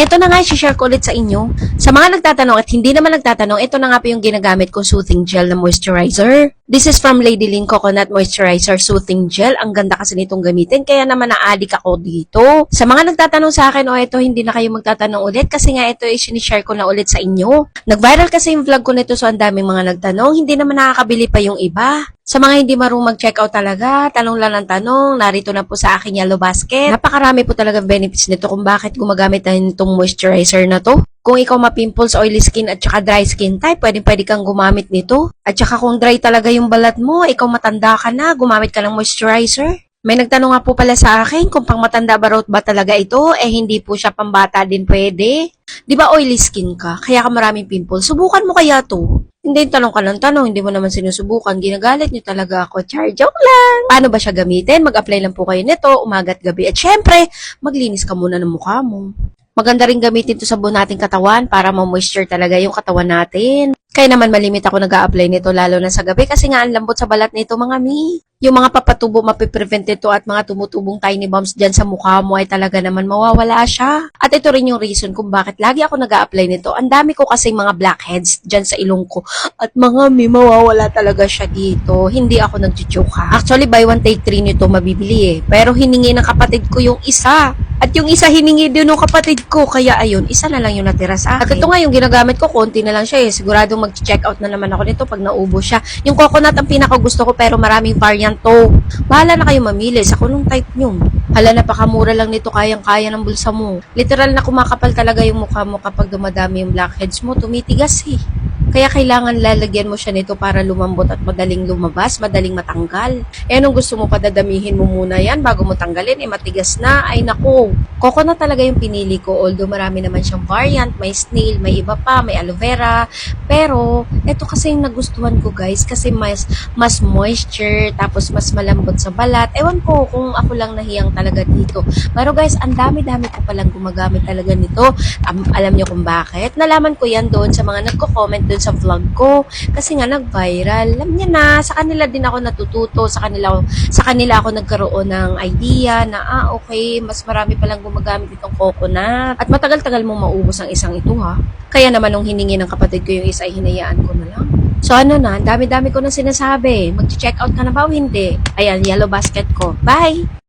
Eto na nga, share ko ulit sa inyo. Sa mga nagtatanong at hindi naman nagtatanong, ito na nga po yung ginagamit kong soothing gel na moisturizer. This is from Lady Lin Coconut Moisturizer Soothing Gel. Ang ganda kasi nitong gamitin, kaya naman na-addict ako dito. Sa mga nagtatanong sa akin, ito hindi na kayo magtatanong ulit kasi nga ito ay sinishare ko na ulit sa inyo. Nag-viral kasi yung vlog ko nito, so ang daming mga nagtanong, hindi naman nakakabili pa yung iba. Sa mga hindi marunong mag-checkout talaga, tanong lang ng tanong, narito na po sa aking yellow basket. Napakarami po talaga benefits nito kung bakit gumagamit tayo nitong moisturizer na to. Kung ikaw ma-pimples, oily skin at saka dry skin type, pwede kang gumamit nito. At saka kung dry talaga yung balat mo, ikaw matanda ka na, gumamit ka ng moisturizer. May nagtanong nga po pala sa akin kung pang matanda ba talaga ito, hindi po siya pambata din pwede. Di ba oily skin ka, kaya ka maraming pimples, subukan mo kaya to. Hindi, tanong ka ng tanong, hindi mo naman sinusubukan, ginagalit niyo talaga ako, char, joke lang. Paano ba siya gamitin? Mag-apply lang po kayo nito, umaga at gabi. At syempre, maglinis ka muna ng mukha mo. Maganda rin gamitin to sa buo nating katawan para ma-moisture talaga yung katawan natin. Kaya naman malimit ako nag-a-apply nito lalo na sa gabi kasi nga ang lambot sa balat nito mga mi. Yung mga papatubo mapiprevent ito at mga tumutubong tiny bumps dyan sa mukha mo ay talaga naman mawawala siya. At ito rin yung reason kung bakit lagi ako nag-a-apply nito. Ang dami ko kasi mga blackheads dyan sa ilong ko. At mga mi, mawawala talaga siya dito. Hindi ako nag-joke ha. Actually, buy one take 3 nito mabibili Pero hiningi ng kapatid ko yung isa. At yung isa hiningi din ng kapatid ko. Kaya ayun, isa na lang yung natira sa akin. At ito nga yung ginagamit ko, konti na lang siya Siguradong mag-check out na naman ako nito pag naubo siya. Yung coconut ang pinakagusto ko pero maraming variant to. Bahala na kayo mamili sa kunong type nyo. Hala, napakamura lang nito, kayang-kaya ng bulsa mo. Literal na kumakapal talaga yung mukha mo kapag dumadami yung blackheads mo. Tumitigas Kaya kailangan lalagyan mo siya nito para lumambot at madaling lumabas, madaling matanggal. Anong gusto mo, padadamihin mo muna yan bago mo tanggalin, matigas na. Ay nako, coconut talaga yung pinili ko. Although marami naman siyang variant, may snail, may iba pa, may aloe vera. Pero, ito kasi yung nagustuhan ko guys, kasi mas moisture, tapos mas malambot sa balat. Ewan ko kung ako lang nahiyang talaga dito. Pero guys, ang dami-dami ko palang gumagamit talaga nito. Alam nyo kung bakit? Nalaman ko yan doon sa mga nagko-comment doon sa vlog ko. Kasi nga nag-viral. Alam niya na, sa kanila din ako natututo, sa kanila ako nagkaroon ng idea na okay, mas marami palang gumagamit itong coconut. At matagal-tagal mong maubos ang isang ito ha. Kaya naman nung hiningi ng kapatid ko yung isa, ay hinayaan ko na lang. So ano na, dami-dami ko na sinasabi. Mag-check out ka na ba o hindi? Ayan, yellow basket ko. Bye!